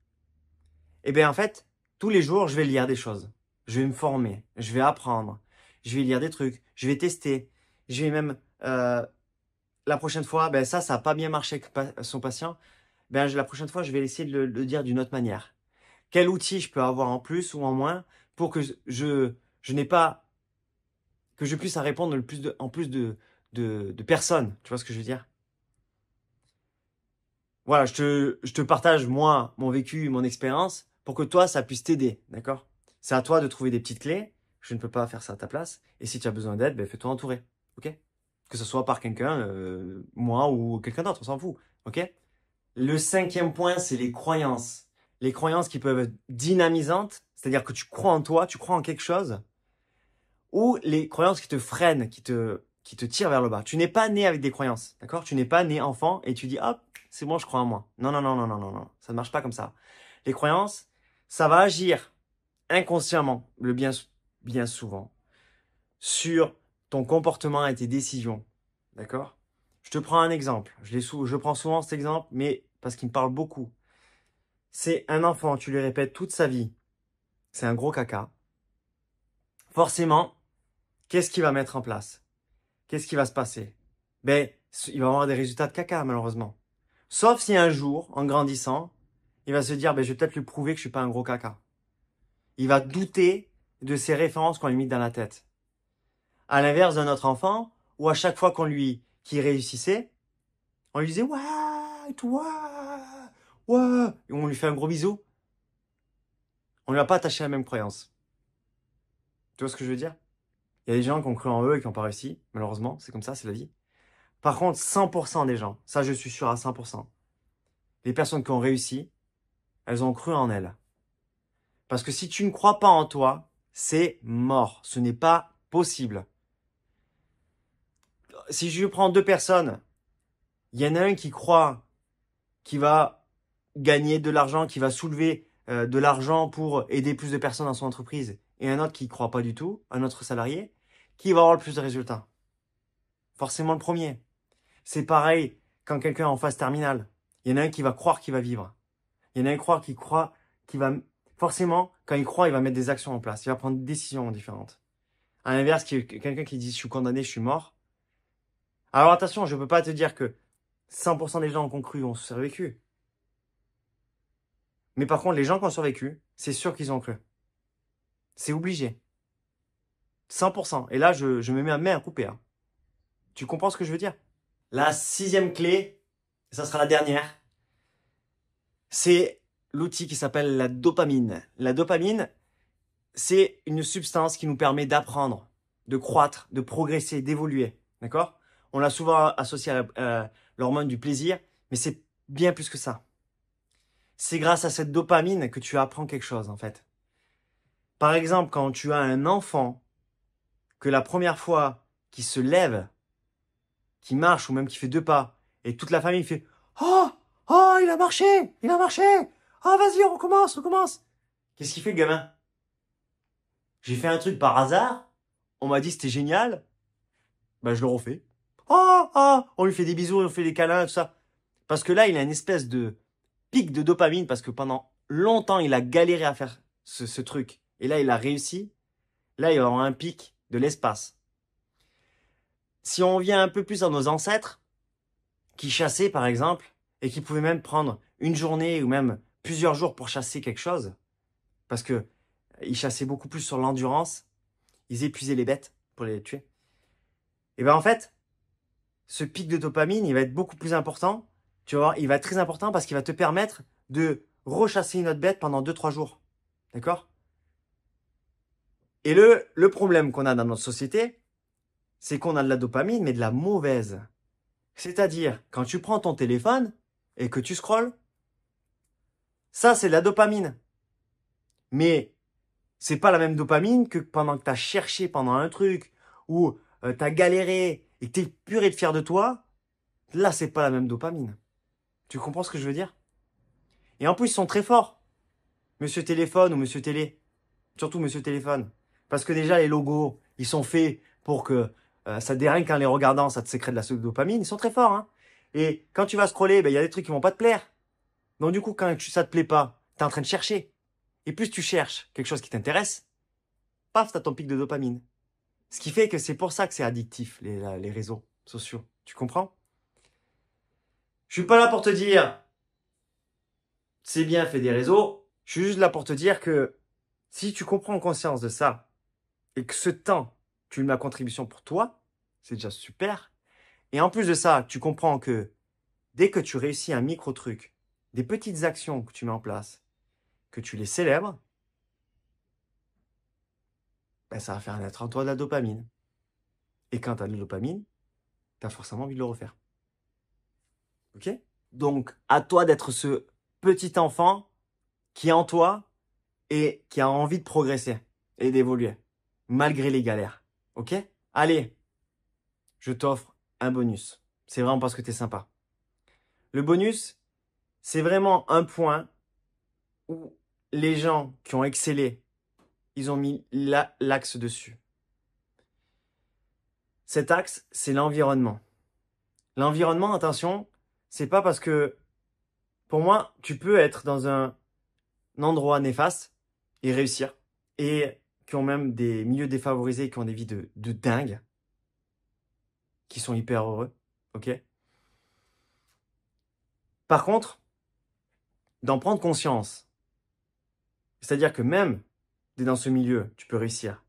Eh bien, en fait, tous les jours, je vais lire des choses. Je vais me former, je vais apprendre, je vais lire des trucs, je vais tester, je vais même la prochaine fois, ben ça n'a pas bien marché avec son patient. Ben la prochaine fois, je vais essayer de le dire d'une autre manière. Quel outil je peux avoir en plus ou en moins pour que je n'ai pas que je puisse répondre en plus de personnes. Tu vois ce que je veux dire? Voilà, je te partage moi mon vécu, mon expérience pour que toi ça puisse t'aider, d'accord? C'est à toi de trouver des petites clés. Je ne peux pas faire ça à ta place. Et si tu as besoin d'aide, ben fais-toi entourer, ok? Que ce soit par quelqu'un, moi ou quelqu'un d'autre, on s'en fout, ok? Le cinquième point, c'est les croyances. Les croyances qui peuvent être dynamisantes, c'est-à-dire que tu crois en toi, tu crois en quelque chose, ou les croyances qui te freinent, qui te tirent vers le bas. Tu n'es pas né avec des croyances, d'accord? Tu n'es pas né enfant et tu dis, hop, c'est bon, je crois en moi. Non, non, non, non, non, non, non. Ça ne marche pas comme ça. Les croyances, ça va agir inconsciemment, bien souvent, sur ton comportement et tes décisions, d'accord? Je te prends un exemple. Je prends souvent cet exemple, mais parce qu'il me parle beaucoup. C'est un enfant, tu lui répètes toute sa vie, c'est un gros caca. Forcément, qu'est-ce qu'il va mettre en place? Qu'est-ce qui va se passer? Ben, il va avoir des résultats de caca, malheureusement. Sauf si un jour, en grandissant, il va se dire, ben, je vais peut-être lui prouver que je suis pas un gros caca. Il va douter de ses références qu'on lui met dans la tête. À l'inverse d'un autre enfant, où à chaque fois qu'il réussissait, on lui disait, ouais, toi, ouais, et on lui fait un gros bisou. On lui a pas attaché la même croyance. Tu vois ce que je veux dire? Il y a des gens qui ont cru en eux et qui n'ont pas réussi. Malheureusement, c'est comme ça, c'est la vie. Par contre, 100% des gens, ça je suis sûr à 100%, les personnes qui ont réussi, elles ont cru en elles. Parce que si tu ne crois pas en toi, c'est mort. Ce n'est pas possible. Si je prends deux personnes, il y en a un qui croit qu'il va gagner de l'argent, qui va soulever de l'argent pour aider plus de personnes dans son entreprise, et un autre qui ne croit pas du tout, un autre salarié, qui va avoir le plus de résultats? Forcément le premier. C'est pareil quand quelqu'un est en phase terminale. Il y en a un qui va croire qu'il va vivre. Il y en a un qui croit qu'il va... Forcément, quand il croit, il va mettre des actions en place. Il va prendre des décisions différentes. À l'inverse, quelqu'un qui dit « je suis condamné, je suis mort ». Alors attention, je ne peux pas te dire que 100% des gens qui ont cru ont survécu. Mais par contre, les gens qui ont survécu, c'est sûr qu'ils ont cru. C'est obligé. 100%. Et là, je me mets à main à couper. Hein. Tu comprends ce que je veux dire? La sixième clé, ça sera la dernière, c'est l'outil qui s'appelle la dopamine. La dopamine, c'est une substance qui nous permet d'apprendre, de croître, de progresser, d'évoluer. D'accord? On l'a souvent associé à l'hormone du plaisir, mais c'est bien plus que ça. C'est grâce à cette dopamine que tu apprends quelque chose, en fait. Par exemple, quand tu as un enfant, que la première fois qu'il se lève, qui marche ou même qui fait deux pas, et toute la famille fait « Oh, oh, il a marché, il a marché, oh, vas-y, on recommence, on recommence ». Qu'est-ce qu'il fait le gamin? J'ai fait un truc par hasard, on m'a dit c'était génial, ben je le refais. Oh, oh, on lui fait des bisous, on lui fait des câlins, tout ça. Parce que là, il a une espèce de pic de dopamine parce que pendant longtemps, il a galéré à faire ce truc. Et là, il a réussi. Là, il va avoir un pic de l'espace. Si on vient un peu plus à nos ancêtres, qui chassaient par exemple, et qui pouvaient même prendre une journée ou même plusieurs jours pour chasser quelque chose, parce que ils chassaient beaucoup plus sur l'endurance, ils épuisaient les bêtes pour les tuer. Et ben en fait, ce pic de dopamine, il va être beaucoup plus important. Tu vas voir, il va être très important parce qu'il va te permettre de rechasser une autre bête pendant 2-3 jours. D'accord? Et le problème qu'on a dans notre société, c'est qu'on a de la dopamine, mais de la mauvaise. C'est-à-dire, quand tu prends ton téléphone et que tu scrolles, ça, c'est de la dopamine. Mais c'est pas la même dopamine que pendant que tu as cherché pendant un truc ou tu as galéré et que tu es puré de fier de toi. Là, c'est pas la même dopamine. Tu comprends ce que je veux dire? Et en plus, ils sont très forts. Monsieur Téléphone ou Monsieur Télé. Surtout Monsieur Téléphone. Parce que déjà, les logos, ils sont faits pour que ça dérange qu'en les regardant, ça te sécrète de la dopamine. Ils sont très forts. Hein. Et quand tu vas scroller, ben, y a des trucs qui vont pas te plaire. Donc du coup, quand ça te plaît pas, tu es en train de chercher. Et plus tu cherches quelque chose qui t'intéresse, paf, tu as ton pic de dopamine. Ce qui fait que c'est pour ça que c'est addictif, les réseaux sociaux. Tu comprends? Je suis pas là pour te dire c'est bien fait des réseaux. Je suis juste là pour te dire que si tu comprends conscience de ça et que ce temps, tu le mets à contribution pour toi, c'est déjà super. Et en plus de ça, tu comprends que dès que tu réussis un micro truc, des petites actions que tu mets en place, que tu les célèbres, ben ça va faire naître en toi de la dopamine. Et quand tu as de la dopamine, tu as forcément envie de le refaire. Ok? Donc, à toi d'être ce petit enfant qui est en toi et qui a envie de progresser et d'évoluer, malgré les galères. Ok? Allez, je t'offre un bonus. C'est vraiment parce que tu es sympa. Le bonus, c'est vraiment un point où les gens qui ont excellé, ils ont mis l'axe dessus. Cet axe, c'est l'environnement. L'environnement, attention, c'est pas parce que, pour moi, tu peux être dans un endroit néfaste et réussir, et qui ont même des milieux défavorisés, qui ont des vies de dingue, qui sont hyper heureux, ok? Par contre, d'en prendre conscience, c'est-à-dire que même dans ce milieu, tu peux réussir,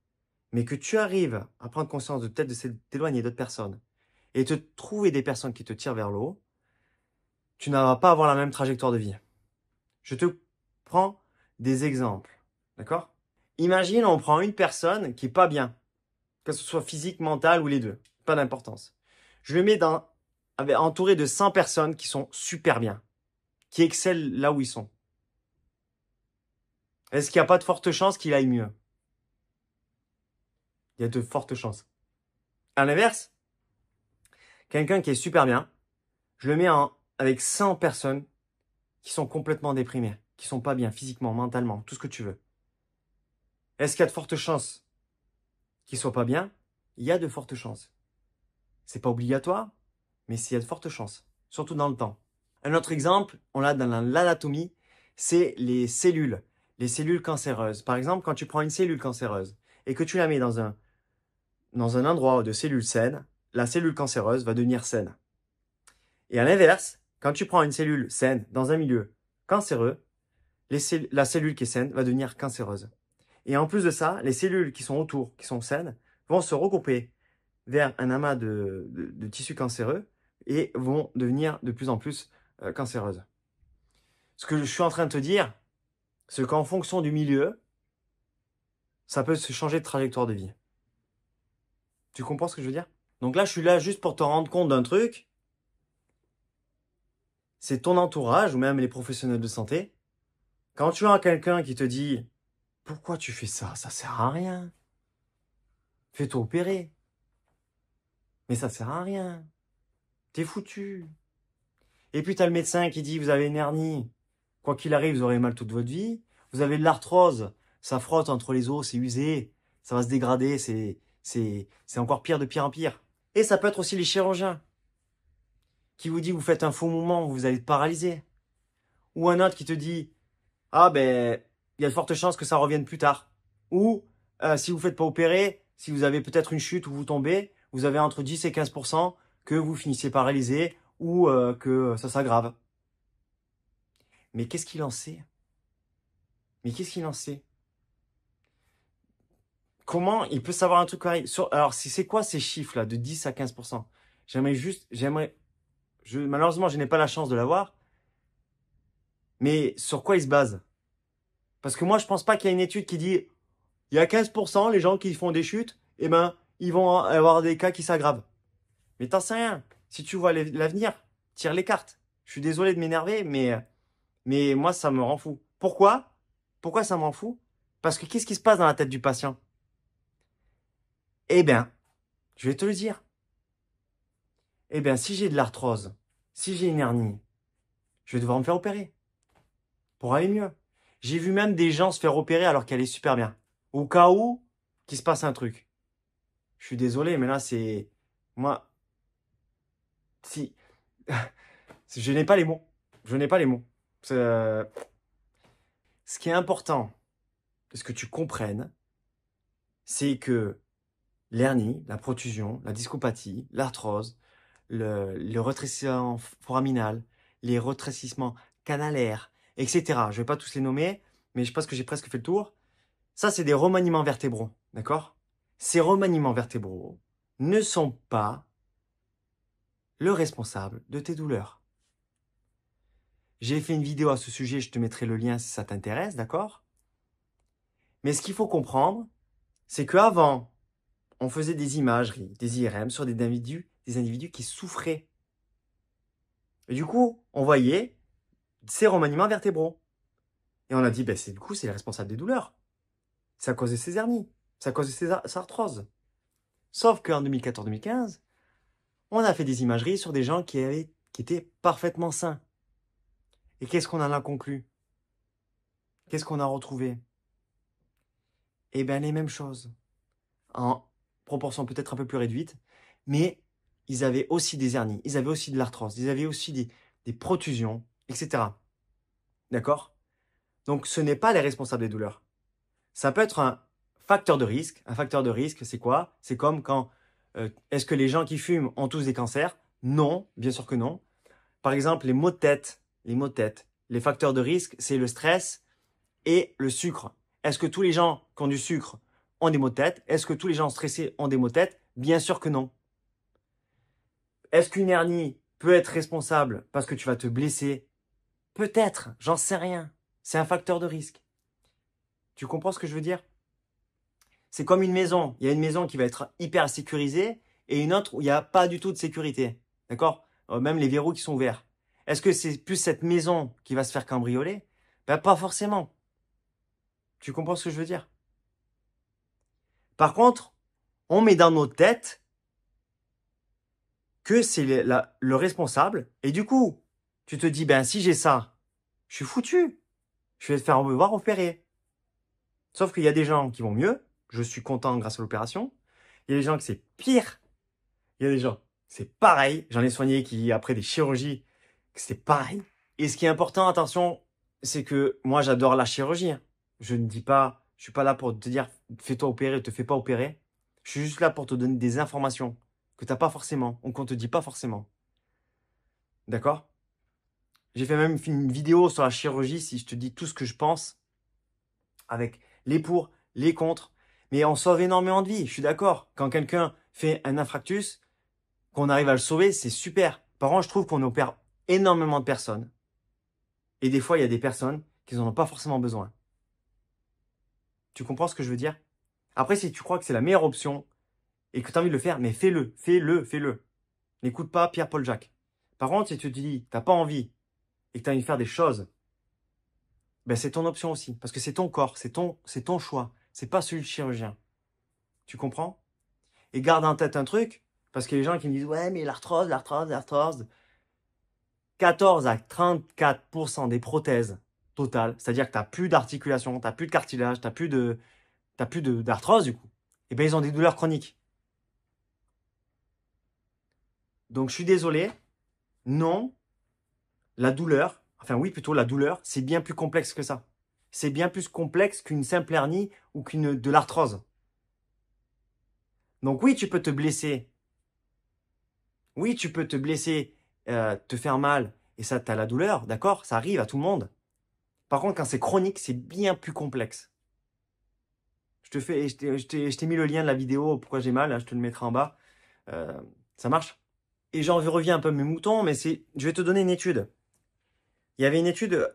mais que tu arrives à prendre conscience de peut-être de t'éloigner d'autres personnes et te trouver des personnes qui te tirent vers le haut, tu n'vas pas avoir la même trajectoire de vie. Je te prends des exemples, d'accord? Imagine, on prend une personne qui est pas bien, que ce soit physique, mental ou les deux, pas d'importance. Je le mets entouré de 100 personnes qui sont super bien, qui excellent là où ils sont. Est-ce qu'il n'y a pas de fortes chances qu'il aille mieux? Il y a de fortes chances. À l'inverse, quelqu'un qui est super bien, je le mets avec 100 personnes qui sont complètement déprimées, qui sont pas bien physiquement, mentalement, tout ce que tu veux. Est-ce qu'il y a de fortes chances qu'il soit pas bien? Il y a de fortes chances. C'est pas obligatoire, mais il y a de fortes chances, surtout dans le temps. Un autre exemple, on l'a dans l'anatomie, c'est les cellules cancéreuses. Par exemple, quand tu prends une cellule cancéreuse et que tu la mets dans un endroit de cellules saines, la cellule cancéreuse va devenir saine. Et à l'inverse, quand tu prends une cellule saine dans un milieu cancéreux, la cellule qui est saine va devenir cancéreuse. Et en plus de ça, les cellules qui sont autour, qui sont saines, vont se regrouper vers un amas de tissus cancéreux et vont devenir de plus en plus cancéreuses. Ce que je suis en train de te dire, c'est qu'en fonction du milieu, ça peut se changer de trajectoire de vie. Tu comprends ce que je veux dire? Donc là, je suis là juste pour te rendre compte d'un truc. C'est ton entourage ou même les professionnels de santé. Quand tu as quelqu'un qui te dit « Pourquoi tu fais ça? Ça sert à rien. Fais-toi opérer. Mais ça sert à rien. T'es foutu. » Et puis tu as le médecin qui dit « Vous avez une hernie. Quoi qu'il arrive, vous aurez mal toute votre vie. Vous avez de l'arthrose. Ça frotte entre les os, c'est usé. Ça va se dégrader. C'est encore pire de pire en pire. » Et ça peut être aussi les chirurgiens qui vous dit vous faites un faux mouvement, vous allez être paralysé. Ou un autre qui te dit ah ben il y a de fortes chances que ça revienne plus tard. Ou si vous ne faites pas opérer, si vous avez peut-être une chute ou vous tombez, vous avez entre 10 et 15% que vous finissez paralysé ou que ça s'aggrave. Mais qu'est-ce qu'il en sait? Mais qu'est-ce qu'il en sait? Comment il peut savoir un truc pareil? Alors c'est quoi ces chiffres-là de 10 à 15%? Malheureusement, je n'ai pas la chance de l'avoir. Mais sur quoi il se base? Parce que moi, je pense pas qu'il y a une étude qui dit, il y a 15% les gens qui font des chutes, eh ben, ils vont avoir des cas qui s'aggravent. Mais t'en sais rien. Si tu vois l'avenir, tire les cartes. Je suis désolé de m'énerver, mais moi, ça me rend fou. Pourquoi? Pourquoi ça me rend fou? Parce que qu'est-ce qui se passe dans la tête du patient? Eh bien, je vais te le dire. Eh bien, si j'ai de l'arthrose, si j'ai une hernie, je vais devoir me faire opérer pour aller mieux. J'ai vu même des gens se faire opérer alors qu'elle est super bien. Au cas où qu'il se passe un truc. Je suis désolé, mais là, c'est... Moi, si... je n'ai pas les mots. Je n'ai pas les mots. Ce qui est important, ce que tu comprennes, c'est que l'hernie, la protusion, la discopathie, l'arthrose, le rétrécissement foraminal, les rétrécissements canalaires, etc. Je ne vais pas tous les nommer, mais je pense que j'ai presque fait le tour. Ça, c'est des remaniements vertébraux, d'accord? Ces remaniements vertébraux ne sont pas le responsable de tes douleurs. J'ai fait une vidéo à ce sujet, je te mettrai le lien si ça t'intéresse, d'accord? Mais ce qu'il faut comprendre, c'est qu'avant, on faisait des imageries, des IRM sur des individus qui souffraient. Et du coup, on voyait ces remaniements vertébraux. Et on a dit, ben, du coup, c'est le responsable des douleurs. C'est à cause de ces hernies. C'est à cause de ces arthroses. Sauf qu'en 2014-2015, on a fait des imageries sur des gens qui étaient parfaitement sains. Et qu'est-ce qu'on en a conclu? Qu'est-ce qu'on a retrouvé? Eh bien, les mêmes choses. En proportion peut-être un peu plus réduite. Mais ils avaient aussi des hernies. Ils avaient aussi de l'arthrose. Ils avaient aussi des protusions, etc. D'accord? Donc, ce n'est pas les responsables des douleurs. Ça peut être un facteur de risque. Un facteur de risque, c'est quoi? C'est comme quand... est-ce que les gens qui fument ont tous des cancers? Non, bien sûr que non. Par exemple, les maux de tête, les facteurs de risque, c'est le stress et le sucre. Est-ce que tous les gens qui ont du sucre ont des maux de tête? Est-ce que tous les gens stressés ont des maux de tête? Bien sûr que non. Est-ce qu'une hernie peut être responsable parce que tu vas te blesser? Peut-être, j'en sais rien. C'est un facteur de risque. Tu comprends ce que je veux dire? C'est comme une maison. Il y a une maison qui va être hyper sécurisée et une autre où il n'y a pas du tout de sécurité. D'accord? Même les verrous qui sont ouverts. Est-ce que c'est plus cette maison qui va se faire cambrioler? Ben, pas forcément. Tu comprends ce que je veux dire? Par contre, on met dans nos têtes que c'est le responsable. Et du coup, tu te dis, ben si j'ai ça, je suis foutu. Je vais te faire me voir opérer. Sauf qu'il y a des gens qui vont mieux. Je suis content grâce à l'opération. Il y a des gens qui c'est pire. Il y a des gens, c'est pareil. J'en ai soigné qui, après des chirurgies, c'est pareil. Et ce qui est important, attention, c'est que moi, j'adore la chirurgie. Je ne dis pas, je suis pas là pour te dire, fais-toi opérer, te fais pas opérer. Je suis juste là pour te donner des informations que t'as pas forcément, ou qu'on te dit pas forcément. D'accord? J'ai fait même une vidéo sur la chirurgie, si je te dis tout ce que je pense, avec les pour, les contre. Mais on sauve énormément de vies, je suis d'accord. Quand quelqu'un fait un infarctus, qu'on arrive à le sauver, c'est super. Par contre, je trouve qu'on opère énormément de personnes. Et des fois, il y a des personnes qui n'en ont pas forcément besoin. Tu comprends ce que je veux dire? Après, si tu crois que c'est la meilleure option et que tu as envie de le faire, mais fais-le, fais-le, fais-le. N'écoute pas Pierre-Paul Jacques. Par contre, si tu te dis, t'as pas envie et que tu as envie de faire des choses, ben c'est ton option aussi. Parce que c'est ton corps, c'est ton choix. C'est pas celui du chirurgien. Tu comprends? Et garde en tête un truc, parce qu'il y a des gens qui me disent, ouais, mais l'arthrose, l'arthrose, l'arthrose. 14 à 34% des prothèses totales, c'est-à-dire que tu n'as plus d'articulation, tu n'as plus de cartilage, tu n'as plus d'arthrose du coup, et bien ils ont des douleurs chroniques. Donc je suis désolé, non, la douleur, enfin oui plutôt la douleur, c'est bien plus complexe que ça. C'est bien plus complexe qu'une simple hernie ou de l'arthrose. Donc oui, tu peux te blesser. Oui, tu peux te blesser, te faire mal, et ça, tu as la douleur, d'accord? Ça arrive à tout le monde. Par contre, quand c'est chronique, c'est bien plus complexe. Je t'ai mis le lien de la vidéo, pourquoi j'ai mal, hein, je te le mettrai en bas. Ça marche? et j'en reviens un peu à mes moutons, mais je vais te donner une étude. Il y avait une étude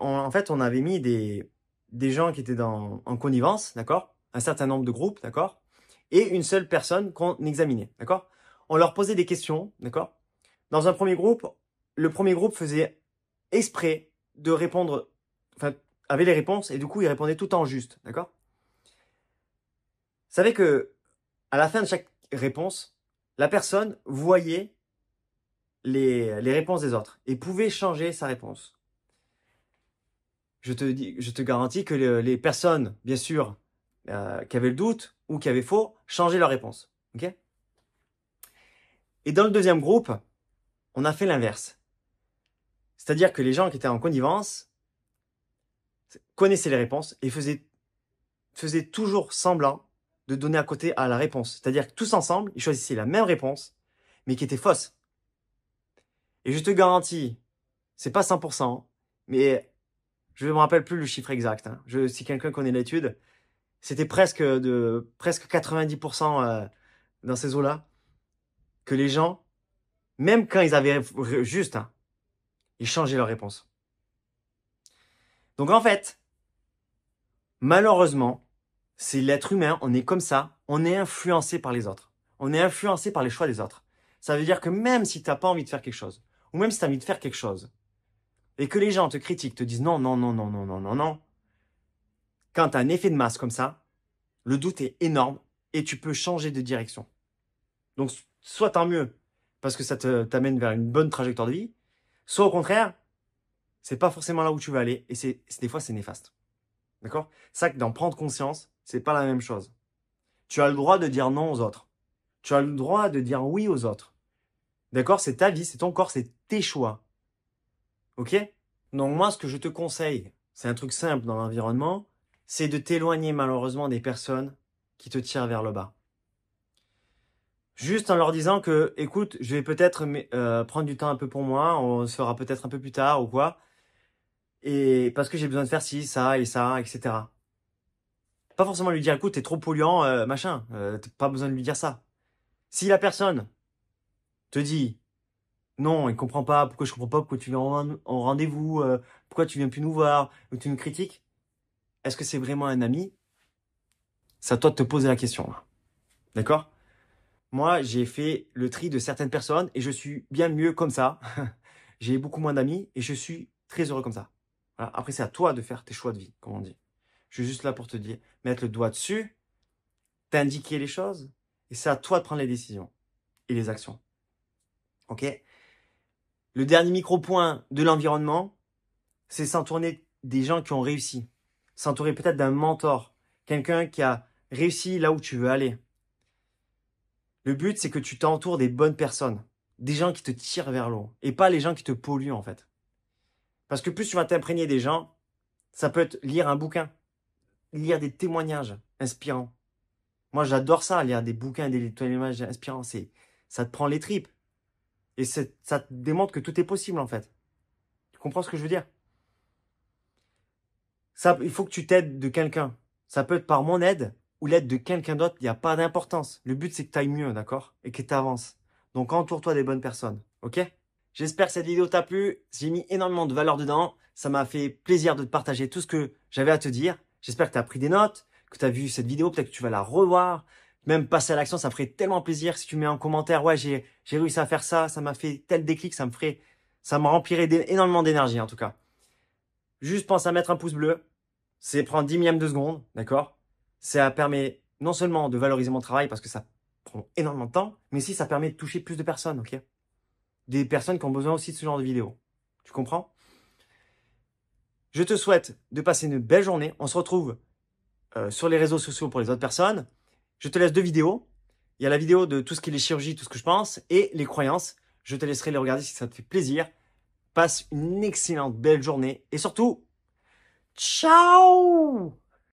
en fait, on avait mis des gens qui étaient en connivence, d'accord? Un certain nombre de groupes, d'accord? Et une seule personne qu'on examinait, d'accord? On leur posait des questions, d'accord? Dans un premier groupe, le premier groupe faisait exprès de répondre, enfin, avait les réponses, et du coup, il répondait tout en juste, d'accord? Vous savez que, à la fin de chaque réponse, la personne voyait les réponses des autres et pouvait changer sa réponse. Je te garantis que les personnes, bien sûr, qui avaient le doute ou qui avaient faux, changeaient leur réponse. Ok? Et dans le deuxième groupe, on a fait l'inverse. C'est-à-dire que les gens qui étaient en connivence connaissaient les réponses et faisaient toujours semblant de donner à côté à la réponse. C'est-à-dire que tous ensemble, ils choisissaient la même réponse, mais qui était fausse. Et je te garantis, c'est pas 100%, mais je ne me rappelle plus le chiffre exact. Hein. Si quelqu'un connaît l'étude, c'était presque 90% dans ces eaux-là, que les gens, même quand ils avaient juste, hein, ils changeaient leur réponse. Donc en fait, malheureusement, c'est l'être humain, on est comme ça, on est influencé par les autres. On est influencé par les choix des autres. Ça veut dire que même si tu n'as pas envie de faire quelque chose, ou même si tu as envie de faire quelque chose, et que les gens te critiquent, te disent non, non, non, non, non, non, non, non, quand tu as un effet de masse comme ça, le doute est énorme et tu peux changer de direction. Donc, soit tant mieux, parce que ça t'amène vers une bonne trajectoire de vie, soit au contraire, c'est pas forcément là où tu veux aller et des fois c'est néfaste. D'accord? Ça, que d'en prendre conscience, c'est pas la même chose. Tu as le droit de dire non aux autres. Tu as le droit de dire oui aux autres. D'accord? C'est ta vie, c'est ton corps, c'est tes choix. Ok? Donc moi, ce que je te conseille, c'est un truc simple dans l'environnement, c'est de t'éloigner malheureusement des personnes qui te tirent vers le bas. Juste en leur disant que, écoute, je vais peut-être prendre du temps un peu pour moi, on se fera peut-être un peu plus tard ou quoi, et parce que j'ai besoin de faire ci, ça et ça, etc. Pas forcément lui dire, écoute, t'es trop polluant, machin, t'as pas besoin de lui dire ça. Si la personne te dit, non, il comprend pas, pourquoi je comprends pas, pourquoi tu viens en rendez-vous, pourquoi tu viens plus nous voir, ou tu nous critiques, est-ce que c'est vraiment un ami? C'est à toi de te poser la question, là. D'accord? Moi, j'ai fait le tri de certaines personnes et je suis bien mieux comme ça. J'ai beaucoup moins d'amis et je suis très heureux comme ça. Voilà. Après, c'est à toi de faire tes choix de vie, comme on dit. Je suis juste là pour te dire, mettre le doigt dessus, t'indiquer les choses et c'est à toi de prendre les décisions et les actions. Ok? Le dernier micro-point de l'environnement, c'est s'entourer des gens qui ont réussi. S'entourer peut-être d'un mentor, quelqu'un qui a réussi là où tu veux aller. Le but, c'est que tu t'entoures des bonnes personnes, des gens qui te tirent vers le haut, et pas les gens qui te polluent en fait. Parce que plus tu vas t'imprégner des gens, ça peut être lire un bouquin, lire des témoignages inspirants. Moi, j'adore ça, lire des bouquins, des témoignages inspirants. Ça te prend les tripes. Et ça te démontre que tout est possible en fait. Tu comprends ce que je veux dire? Ça, il faut que tu t'aides de quelqu'un. Ça peut être par mon aide ou l'aide de quelqu'un d'autre. Il n'y a pas d'importance. Le but, c'est que tu ailles mieux, d'accord? Et que tu avances. Donc, entoure-toi des bonnes personnes. Ok? J'espère que cette vidéo t'a plu. J'ai mis énormément de valeur dedans. Ça m'a fait plaisir de te partager tout ce que j'avais à te dire. J'espère que tu as pris des notes, que tu as vu cette vidéo. Peut-être que tu vas la revoir. Même passer à l'action, ça ferait tellement plaisir si tu mets en commentaire. Ouais, j'ai réussi à faire ça. Ça m'a fait tel déclic. Ça me remplirait énormément d'énergie en tout cas. Juste pense à mettre un pouce bleu. C'est prendre 10 millièmes de seconde, d'accord? Ça permet non seulement de valoriser mon travail parce que ça prend énormément de temps, mais aussi ça permet de toucher plus de personnes, ok? Des personnes qui ont besoin aussi de ce genre de vidéos. Tu comprends? Je te souhaite de passer une belle journée. On se retrouve sur les réseaux sociaux pour les autres personnes. Je te laisse 2 vidéos. Il y a la vidéo de tout ce qui est les chirurgies, tout ce que je pense, et les croyances. Je te laisserai les regarder si ça te fait plaisir. Passe une excellente belle journée et surtout, ciao!